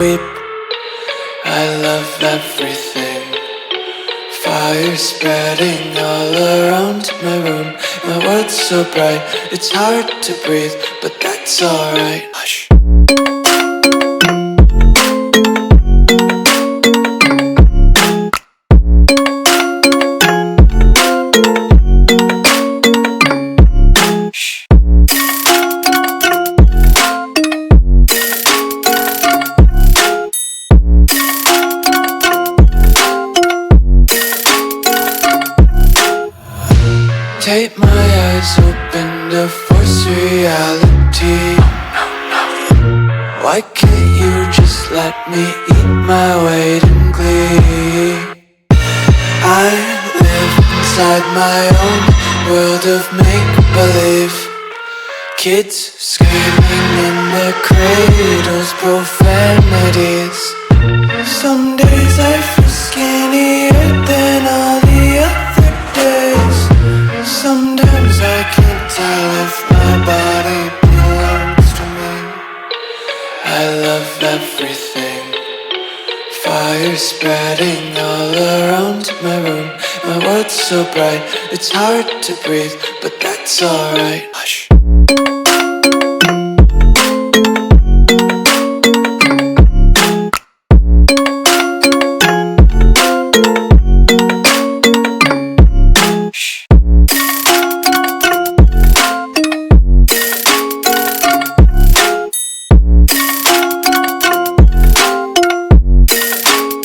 weep. I love everything. Fire spreading all around my room. My world's so bright, it's hard to breathe, but that's alright. Hush. Tape my eyes open to force reality. Why can't you just let me eat my weight in glee? I live inside my own world of make-believe. Kids screaming in their cradles, profanities. Some days I feel skinnier than all the other days. Sometimes I can't tell if my body belongs to me. I love everything. Fire spreading all around my room. My world's so bright, it's hard to breathe, but that's alright. Hush.